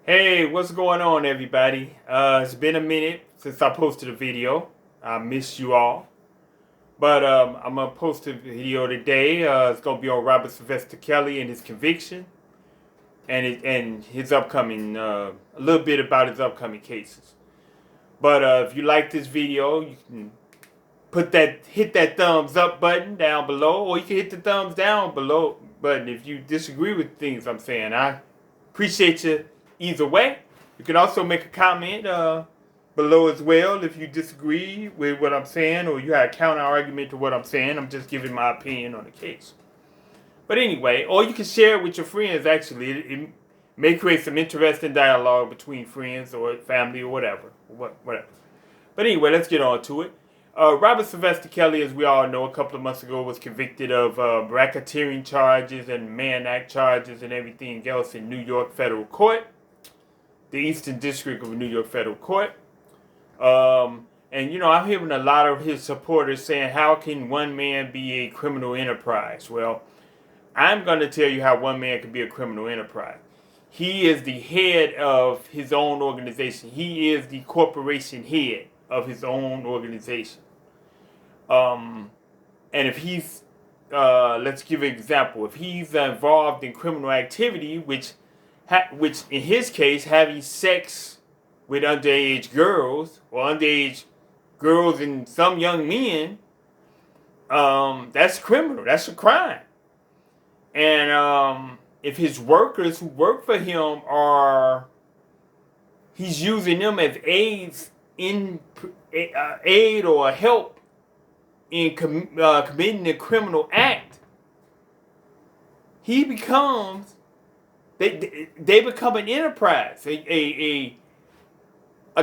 Hey, what's going on, everybody? It's been a minute since I posted a video. I miss you all. But I'm going to post a video today. It's going to be on Robert Sylvester Kelly and his conviction and his upcoming, a little bit about his upcoming cases. But if you like this video, you can hit that thumbs up button down below, or you can hit the thumbs down below button if you disagree with things I'm saying. I appreciate you either way. You can also make a comment below as well if you disagree with what I'm saying or you have a counter argument to what I'm saying. I'm just giving my opinion on the case. But anyway, or you can share it with your friends actually. It may create some interesting dialogue between friends or family or whatever. Whatever. But anyway, let's get on to it. Robert Sylvester Kelly, as we all know, a couple of months ago was convicted of racketeering charges and Mann Act charges and everything else in New York federal court, the Eastern District of New York federal court. And, you know, I'm hearing a lot of his supporters saying, how can one man be a criminal enterprise? Well, I'm going to tell you how one man can be a criminal enterprise. He is the head of his own organization. He is the corporation head of his own organization. And if he's, let's give an example. If he's involved in criminal activity, which in his case, having sex with underage girls or underage girls and some young men, that's criminal. That's a crime. And if his workers who work for him he's using them as aids in aid or help in committing a criminal act, he becomes they become an enterprise, a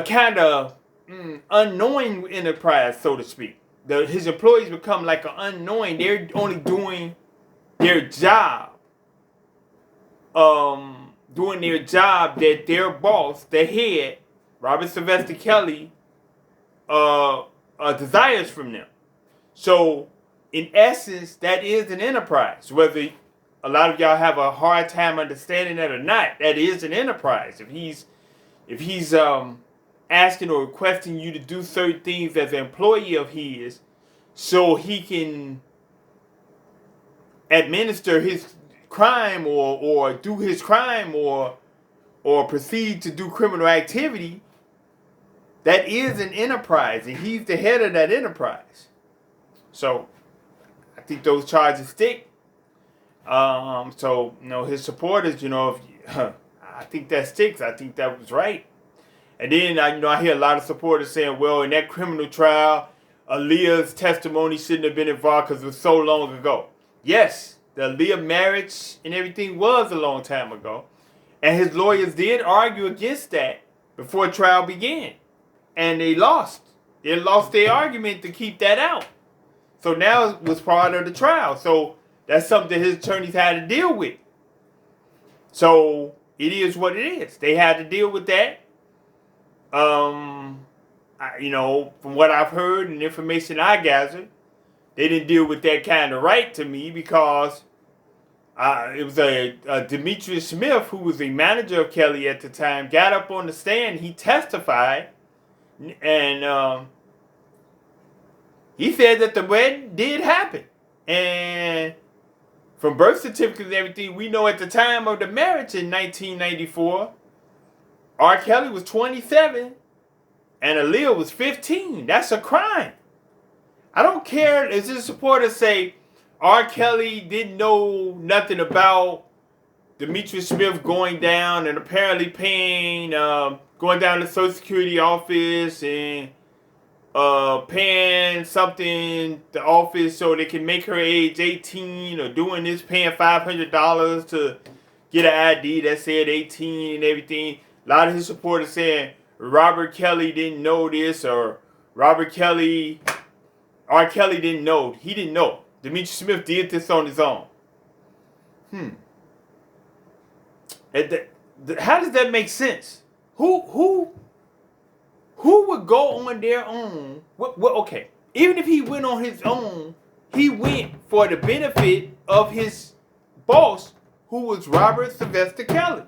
kind of unknowing enterprise, so to speak. His employees become like an unknowing. They're only doing their job, that their boss, the head, Robert Sylvester Kelly, desires from them. So, in essence, that is an enterprise. Whether a lot of y'all have a hard time understanding that or not, that is an enterprise. If he's asking or requesting you to do certain things as an employee of his, so he can administer his crime or do his crime or proceed to do criminal activity, that is an enterprise, and he's the head of that enterprise. So I think those charges stick. So, you know, his supporters, I think that sticks. I think that was right. And then I hear a lot of supporters saying, well, in that criminal trial, Aaliyah's testimony shouldn't have been involved because it was so long ago. Yes, the Aaliyah marriage and everything was a long time ago. And his lawyers did argue against that before trial began. And they lost. They lost their argument to keep that out. So now it was part of the trial. So that's something his attorneys had to deal with. So it is what it is. They had to deal with that. From what I've heard and information I gathered, they didn't deal with that kind of right to me because it was a Demetrius Smith, who was the manager of Kelly at the time, got up on the stand. He testified, and he said that the wedding did happen. And from birth certificates and everything, we know at the time of the marriage in 1994, R. Kelly was 27 and Aaliyah was 15. That's a crime. I don't care if his supporters say R. Kelly didn't know nothing about Demetrius Smith going down and apparently paying, going down to the Social Security office and paying something the office so they can make her age 18, or doing this, paying $500 to get an ID that said 18 and everything. A lot of his supporters saying Robert Kelly didn't know this, or R. Kelly didn't know. He didn't know. Demetrius Smith did this on his own. How does that make sense? Who would go on their own? Okay, even if he went on his own, he went for the benefit of his boss, who was Robert Sylvester Kelly.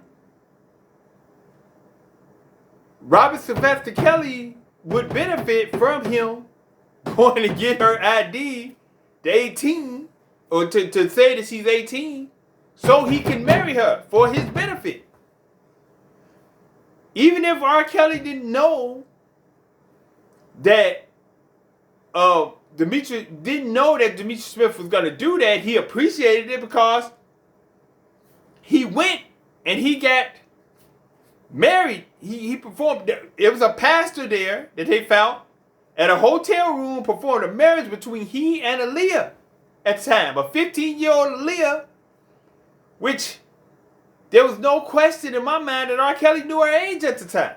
Robert Sylvester Kelly would benefit from him going to get her ID to 18, or to say that she's 18, so he can marry her for his benefit. Even if R. Kelly didn't know that Demetrius Smith was going to do that, he appreciated it because he went and he got married. He performed. It was a pastor there that they found at a hotel room, performed a marriage between he and Aaliyah at the time, a 15-year-old Aaliyah, which there was no question in my mind that R. Kelly knew her age at the time.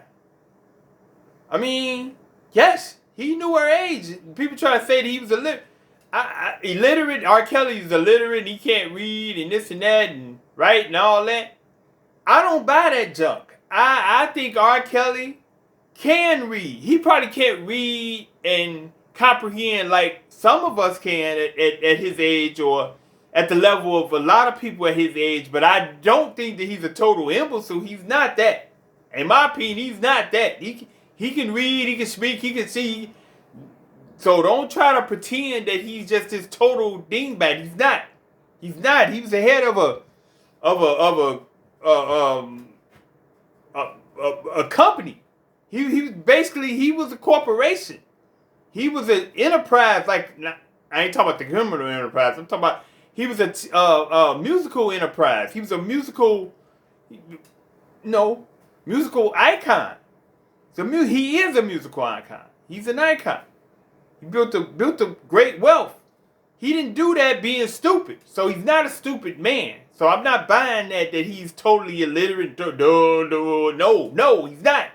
I mean, yes, he knew her age. People try to say that he was illiterate. R. Kelly's illiterate and he can't read and this and that and right and all that. I don't buy that junk. I think R. Kelly can read. He probably can't read and comprehend like some of us can at his age, or at the level of a lot of people at his age, but I don't think that he's a total imbecile. He's not that. In my opinion, he's not that. He can read, he can speak, he can see. So don't try to pretend that he's just this total dingbat. He's not. He's not. He was the head of a company. He was basically, he was a corporation. He was an enterprise. Like, I ain't talking about the criminal enterprise. I'm talking about he was a musical enterprise. He was a musical icon. So he is a musical icon. He's an icon. He built a great wealth. He didn't do that being stupid. So he's not a stupid man. So I'm not buying that he's totally illiterate. No, he's not.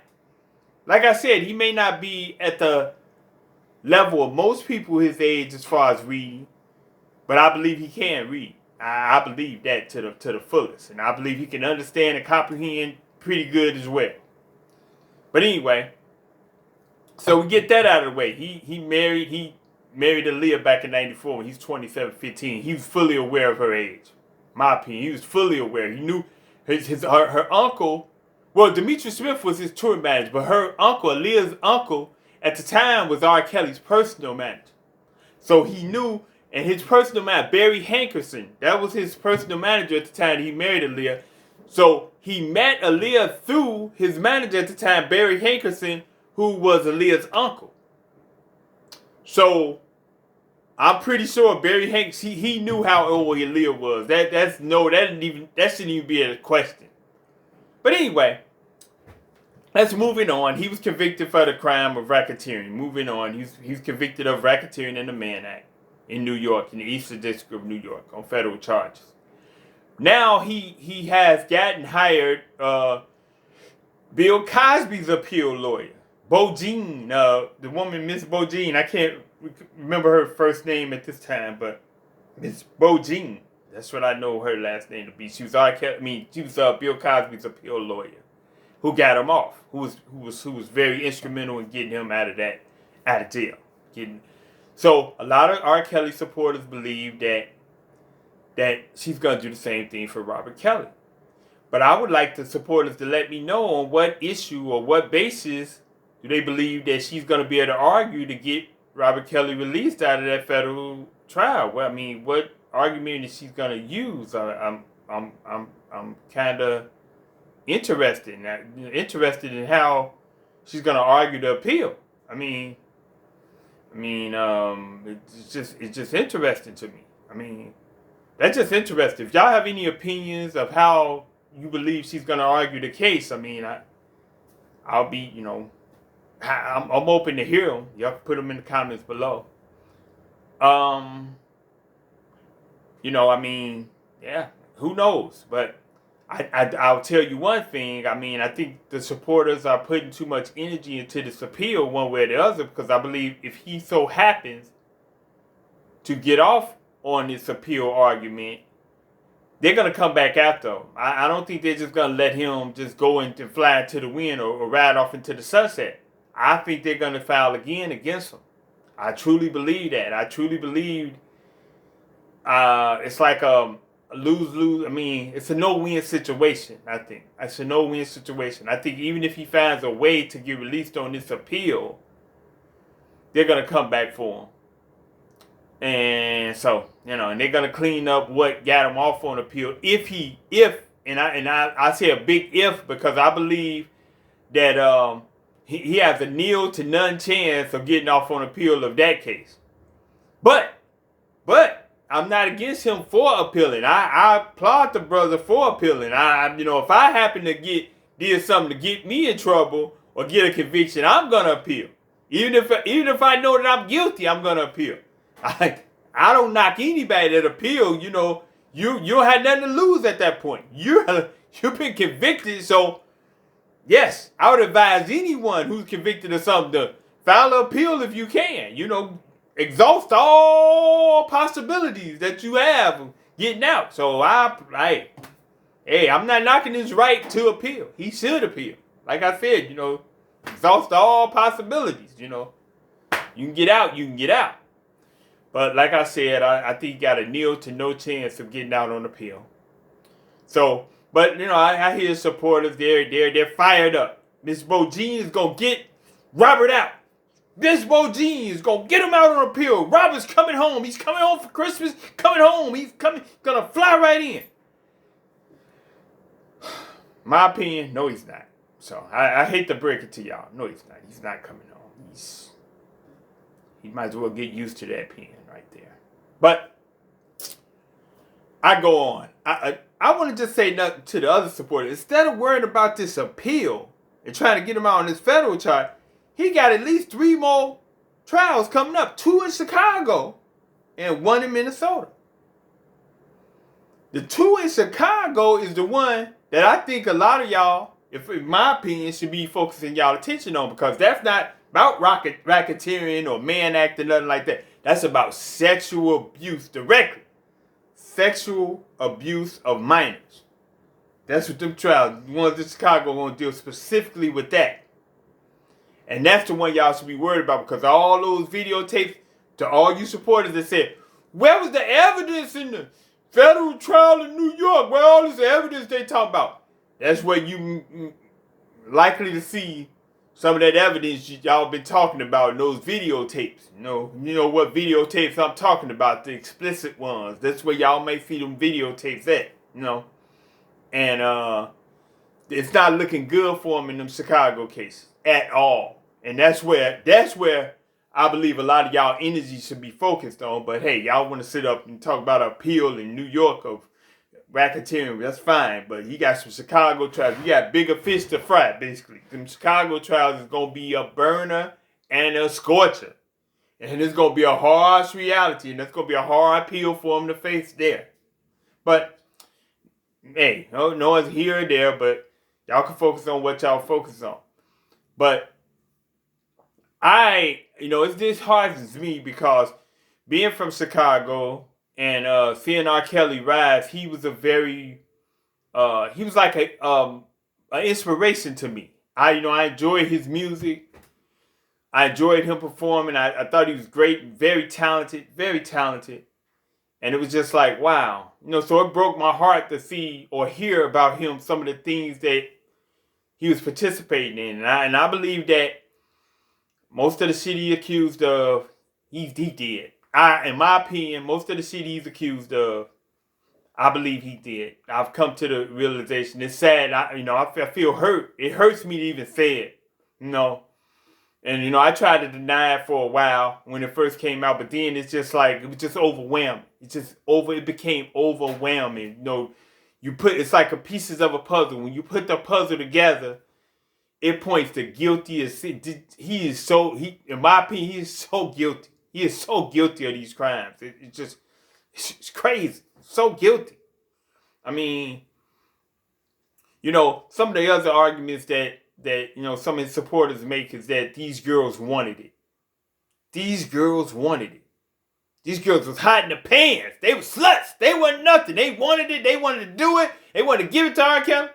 Like I said, he may not be at the level of most people his age as far as reading, but I believe he can read. I believe that to the fullest, and I believe he can understand and comprehend pretty good as well. But anyway, so we get that out of the way. He married Aaliyah back in '94 when he's 27, 15. He was fully aware of her age. My opinion, he was fully aware. He knew her uncle. Well, Demetrius Smith was his tour manager, but her uncle, Aaliyah's uncle, at the time was R. Kelly's personal manager. So he knew, and his personal manager, Barry Hankerson, that was his personal manager at the time he married Aaliyah. So he met Aaliyah through his manager at the time, Barry Hankerson, who was Aaliyah's uncle. So I'm pretty sure Barry Hanks, he knew how old Aaliyah was. That shouldn't even be a question. But anyway, let's moving on. He was convicted for the crime of racketeering. Moving on, he's convicted of racketeering in the Mann Act in New York, in the Eastern District of New York, on federal charges. Now he has gotten hired Bill Cosby's appeal lawyer, Bo Jean, the woman Miss Bo Jean. I can't remember her first name at this time, but Miss Bo Jean. That's what I know her last name to be. She was Bill Cosby's appeal lawyer, who got him off, who was very instrumental in getting him out of jail. So a lot of R. Kelly supporters believe that she's gonna do the same thing for Robert Kelly. But I would like the supporters to let me know on what issue or what basis do they believe that she's gonna be able to argue to get Robert Kelly released out of that federal trial. Well, I mean, what argument is she's gonna use? I'm kind of interested in how she's gonna argue the appeal. It's just interesting to me. I mean, that's just interesting. If y'all have any opinions of how you believe she's gonna argue the case, I mean, I'll be, I'm open to hear them. Y'all put them in the comments below. Yeah, who knows? But I'll tell you one thing. I mean, I think the supporters are putting too much energy into this appeal one way or the other, because I believe if he so happens to get off on this appeal argument, they're going to come back after him. I don't think they're just going to let him just go and fly into the wind or ride off into the sunset. I think they're going to file again against him. I truly believe that. I truly believe it's like a lose. I mean, it's a no-win situation, I think. It's a no-win situation. I think even if he finds a way to get released on this appeal, they're going to come back for him. And so, and they're going to clean up what got him off on appeal. And I say a big if, because I believe that he has a nil to none chance of getting off on appeal of that case. But I'm not against him for appealing. I applaud the brother for appealing. If I happen to did something to get me in trouble or get a conviction, I'm gonna appeal. Even if I know that I'm guilty, I'm gonna appeal. I don't knock anybody that appeal. You don't have nothing to lose at that point. You've been convicted, so yes, I would advise anyone who's convicted of something to file an appeal if you can. Exhaust all possibilities that you have of getting out. So I'm not knocking his right to appeal. He should appeal. Like I said, exhaust all possibilities. You can get out, you can get out. But like I said, I think he got a nil to no chance of getting out on appeal. So, but I hear supporters, they're fired up. Miss Bo Jean is gonna get Robert out. This Bo Jean is gonna get him out on appeal. Robert's coming home. He's coming home for Christmas. Coming home. He's gonna fly right in. My opinion, no, he's not. So I hate to break it to y'all. No, he's not. He's not coming home. He might as well get used to that pen right there. But I go on. I want to just say nothing to the other supporters. Instead of worrying about this appeal and trying to get him out on this federal charge, he got at least 3 more trials coming up. 2 in Chicago and 1 in Minnesota. The 2 in Chicago is the one that I think a lot of y'all, in my opinion, should be focusing y'all attention on, because that's not about racketeering or Mann Act or nothing like that. That's about sexual abuse directly. Sexual abuse of minors. That's what them trials, the ones in Chicago, are going to deal specifically with that. And that's the one y'all should be worried about, because all those videotapes, to all you supporters that said, where was the evidence in the federal trial in New York? Where all this evidence they talk about? That's where you likely to see some of that evidence y'all been talking about in those videotapes. You know what videotapes I'm talking about, the explicit ones. That's where y'all may see them videotapes at, And it's not looking good for them in them Chicago cases at all. And that's where I believe a lot of y'all energy should be focused on. But hey, y'all want to sit up and talk about an appeal in New York of racketeering, that's fine. But you got some Chicago trials. You got bigger fish to fry, basically. Them Chicago trials is going to be a burner and a scorcher. And it's going to be a harsh reality. And that's going to be a hard appeal for them to face there. But, hey, no one's here or there, but y'all can focus on what y'all focus on. But it's disheartens me, because being from Chicago and seeing R. Kelly rise, he was he was like an inspiration to me. I enjoyed his music. I enjoyed him performing. I thought he was great, very talented. And it was just like, wow. So it broke my heart to see or hear about him, some of the things that he was participating in. And I believe that most of the shit he accused of, he did. In my opinion, most of the shit he's accused of, I believe he did. I've come to the realization. It's sad. I feel hurt. It hurts me to even say it. And I tried to deny it for a while when it first came out, but then it's just like, it was just overwhelming. It became overwhelming. It's like pieces of a puzzle. When you put the puzzle together, it points to guilty as sin. In my opinion, he is so guilty. He is so guilty of these crimes. It's crazy. So guilty. I mean, some of the other arguments that some of his supporters make is that these girls wanted it. These girls wanted it. These girls was hot in the pants. They were sluts. They wasn't nothing. They wanted it. They wanted to do it. They wanted to give it to R. Kelly.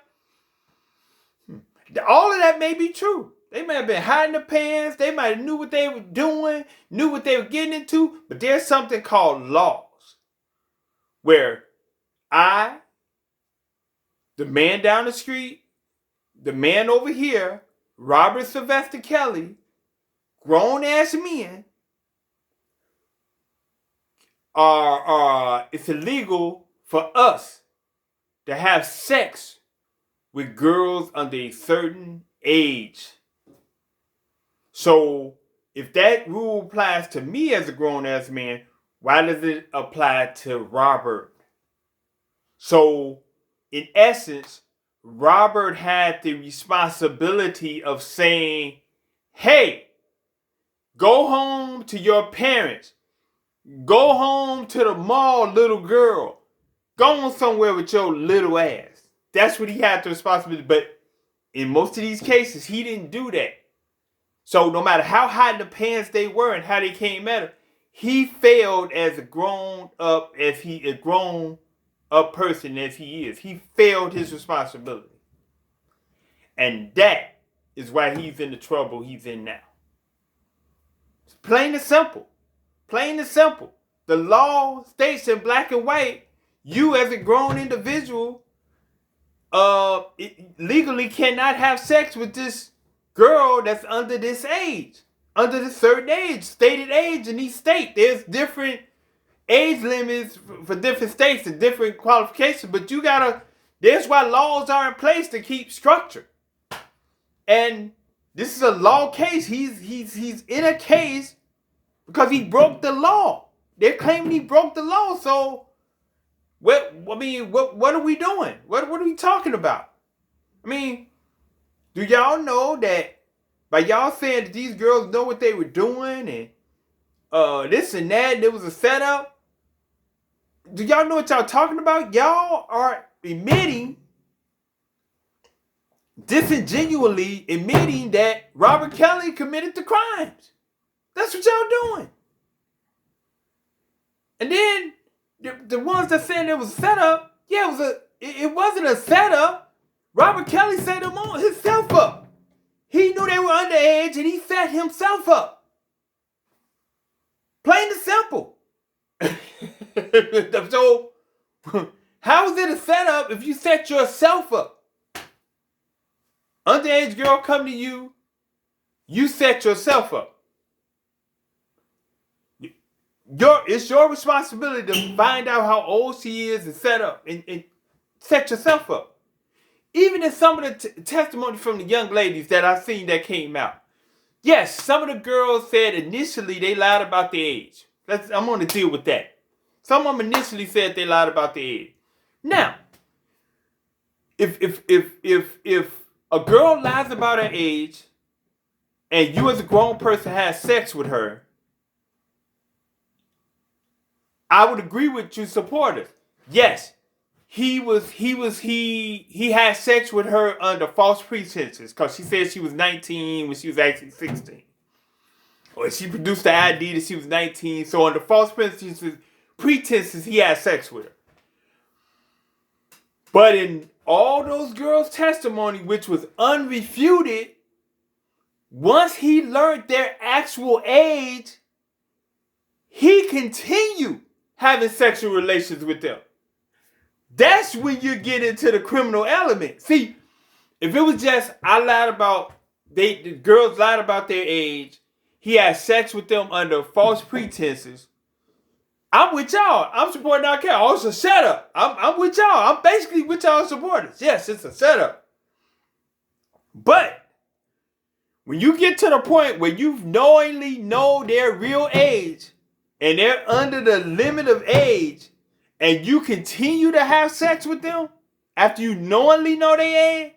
All of that may be true. They may have been hiding the pants. They might have knew what they were doing, knew what they were getting into. But there's something called laws where I, the man down the street, the man over here, Robert Sylvester Kelly, grown ass men, it's illegal for us to have sex with girls under a certain age. So if that rule applies to me as a grown ass man, why does it apply to Robert? So in essence, Robert had the responsibility of saying, hey, go home to your parents. Go home to the mall, little girl. Go on somewhere with your little ass. That's what he had the responsibility. But in most of these cases, he didn't do that. So no matter how high in the pants they were and how they came at him, he failed as a grown up person as he is. He failed his responsibility. And that is why he's in the trouble he's in now. It's plain and simple. Plain and simple. The law states in black and white, you as a grown individual legally cannot have sex with this girl that's under this age. Under this certain age, stated age in each state. There's different age limits for different states and different qualifications, but there's why laws are in place to keep structure. And this is a law case. He's in a case because he broke the law. They're claiming he broke the law. So what are we doing? What are we talking about? I mean, do y'all know that by y'all saying that these girls know what they were doing and this and that, and it was a setup? Do y'all know what y'all talking about? Y'all are disingenuously admitting that Robert Kelly committed the crimes. That's what y'all doing. And then the ones that said it was a setup, it wasn't a setup. Robert Kelly set himself up. He knew they were underage and he set himself up. Plain and simple. So, how is it a setup if you set yourself up? Underage girl come to you, you set yourself up. It's your responsibility to find out how old she is and set up and set yourself up. Even in some of the testimony from the young ladies that I've seen that came out. Yes, some of the girls said initially they lied about the age. I'm going to deal with that. Some of them initially said they lied about the age. Now, if a girl lies about her age and you as a grown person has sex with her, I would agree with you supporters. Yes, he had sex with her under false pretenses because she said she was 19 when she was actually 16. Or she produced the ID that she was 19. So under false pretenses, he had sex with her. But in all those girls' testimony, which was unrefuted, once he learned their actual age, he continued having sexual relations with them. That's when you get into the criminal element. See, if it was just the girls lied about their age, he had sex with them under false pretenses, I'm with y'all. I'm supporting our case. Oh, it's a setup. I'm with y'all. I'm basically with y'all supporters. Yes, it's a setup. But when you get to the point where you knowingly know their real age and they're under the limit of age and you continue to have sex with them after you knowingly know their age,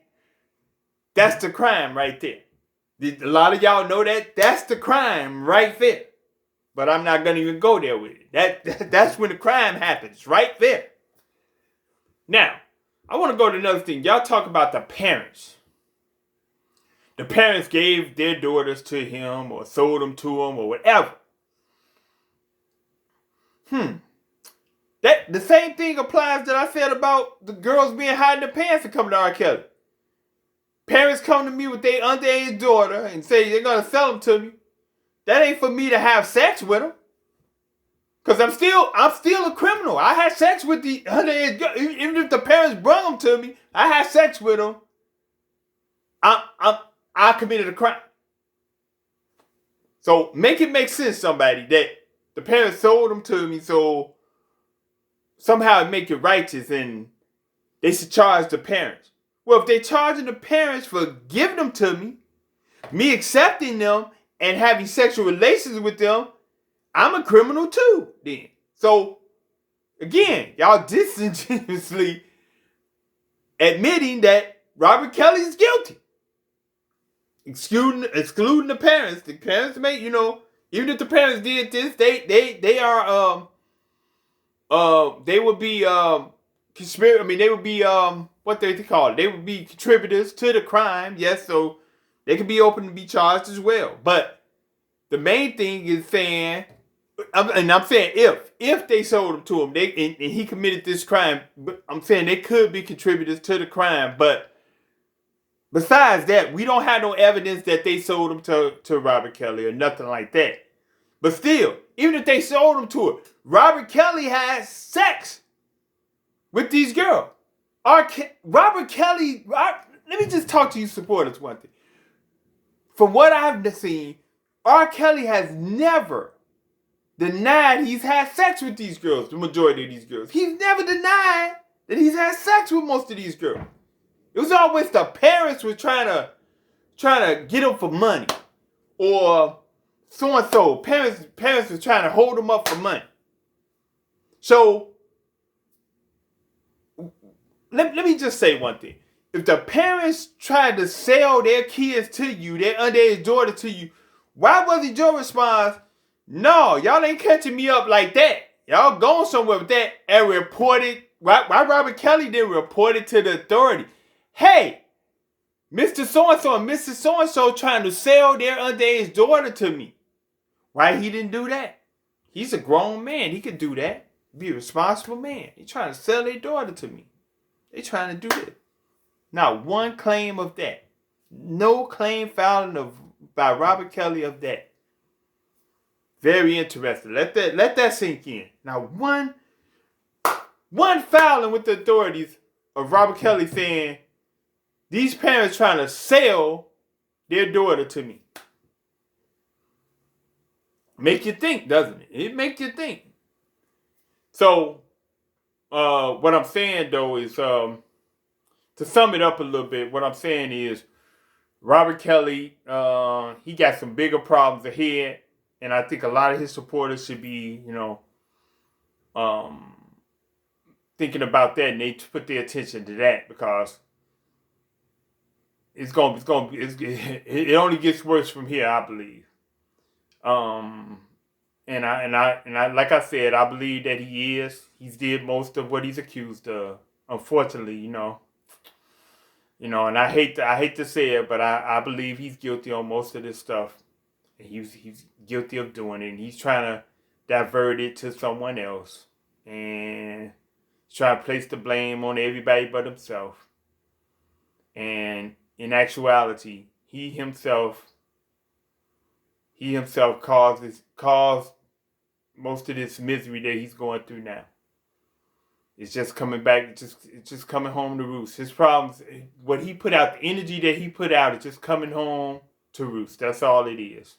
that's the crime right there. A lot of y'all know that. That's the crime right there. But I'm not going to even go there with it. That's when the crime happens, right there. Now, I want to go to another thing. Y'all talk about the parents. The parents gave their daughters to him or sold them to him or whatever. The same thing applies that I said about the girls being hiding their pants and coming to R. Kelly. Parents come to me with their underage daughter and say they're going to sell them to me. That ain't for me to have sex with them. Cause I'm still a criminal. I had sex with the underage girl. Even if the parents brought them to me, I had sex with them. I committed a crime. So make it make sense, somebody, that the parents sold them to me, so somehow it make it righteous and they should charge the parents. Well, if they're charging the parents for giving them to me accepting them and having sexual relations with them, I'm a criminal too, then. So, again, y'all disingenuously admitting that Robert Kelly is guilty. Excluding the parents. The parents may, even if the parents did this, they are they would be they would be what they call it? They would be contributors to the crime, yes, so they could be open to be charged as well. But the main thing is saying, I'm saying if they sold him to him, and he committed this crime, I'm saying they could be contributors to the crime. But besides that, we don't have no evidence that they sold him to Robert Kelly or nothing like that. But still, even if they sold him to it, Robert Kelly had sex with these girls. Robert Kelly, let me just talk to you supporters one thing. From what I've seen, R. Kelly has never denied he's had sex with these girls, the majority of these girls. He's never denied that he's had sex with most of these girls. It was always the parents were trying to get him for money, or so and so. Parents were trying to hold him up for money. So let me just say one thing. If the parents tried to sell their kids to you, their underage daughter to you, why wasn't your response, no, y'all ain't catching me up like that? Y'all going somewhere with that and report it. Why Robert Kelly didn't report it to the authority? Hey, Mr. So-and-so and Mrs. So-and-so trying to sell their underage daughter to me. Why he didn't do that? He's a grown man. He could do that. Be a responsible man. He trying to sell their daughter to me. They trying to do it. Not one claim of that. No claim filed by Robert Kelly of that. Very interesting. Let that sink in. Now one filing with the authorities of Robert Kelly saying these parents trying to sell their daughter to me. Make you think, doesn't it? It make you think. So what I'm saying though is to sum it up a little bit, what I'm saying is Robert Kelly, he got some bigger problems ahead, and I think a lot of his supporters should be, thinking about that, and they put their attention to that, because it only gets worse from here, I believe. And I like I said, I believe that he's did most of what he's accused of. Unfortunately, and I hate to say it, but I believe he's guilty on most of this stuff. He's guilty of doing it, and he's trying to divert it to someone else, and try to place the blame on everybody but himself. And in actuality, he himself caused most of this misery that he's going through now. It's just coming back. It's just coming home to roost. His problems, what he put out, the energy that he put out, is just coming home to roost. That's all it is.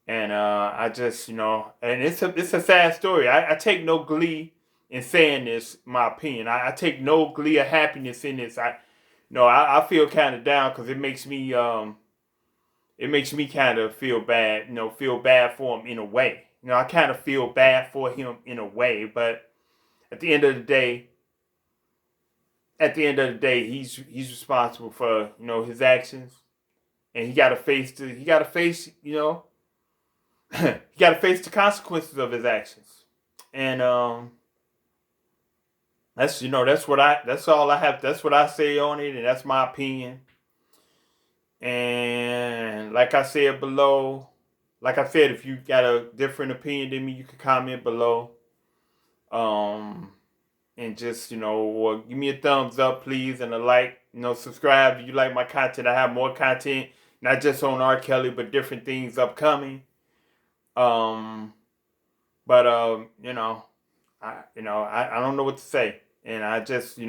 And I just, and it's a sad story. I take no glee in saying this, my opinion. I take no glee or happiness in this. I feel kind of down, because it makes me kind of feel bad. Feel bad for him in a way. I kind of feel bad for him in a way, but at the end of the day, he's responsible for his actions, and he got to face the consequences of his actions. And that's all I have. That's what I say on it, and that's my opinion. And like I said, if you got a different opinion than me, you can comment below. And just, or give me a thumbs up, please, and a like. Subscribe if you like my content. I have more content, not just on R. Kelly, but different things upcoming. But I don't know what to say, and I just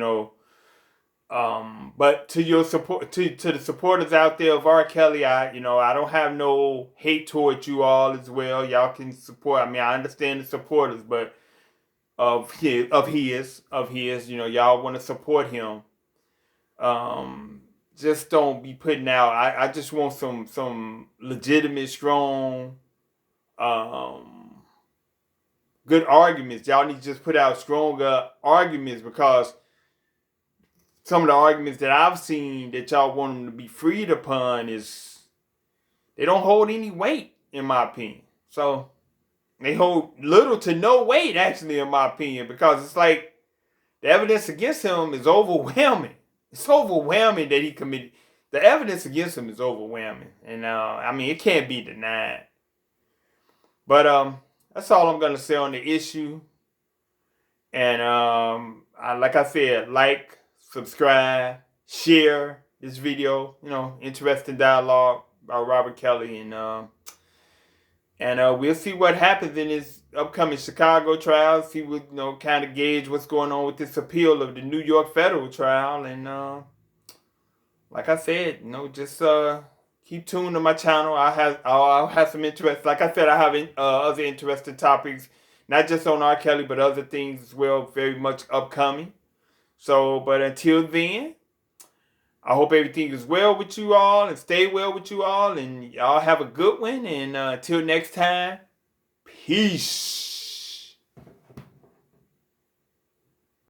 but to your support, to the supporters out there of R. Kelly, I don't have no hate towards you all as well. Y'all can support. I mean, I understand the supporters, but of his, y'all want to support him. Um, just don't be putting out. I just want some legitimate, strong, um, good arguments. Y'all need to just put out stronger arguments, because some of the arguments that I've seen that y'all want them to be freed upon they don't hold any weight, in my opinion. So they hold little to no weight, actually, in my opinion, because it's like the evidence against him is overwhelming. It's overwhelming that he committed. The evidence against him is overwhelming, and I mean, it can't be denied. But that's all I'm gonna say on the issue. And like I said, like, subscribe, share this video. Interesting dialogue about Robert Kelly, and we'll see what happens in this upcoming Chicago trial. See what kind of gauge what's going on with this appeal of the New York federal trial. And like I said, just keep tuned to my channel. I'll have some interest. Like I said, I have other interesting topics, not just on R. Kelly, but other things as well, very much upcoming. So, but until then, I hope everything is well with you all and stay well with you all, and y'all have a good one. And until next time, peace.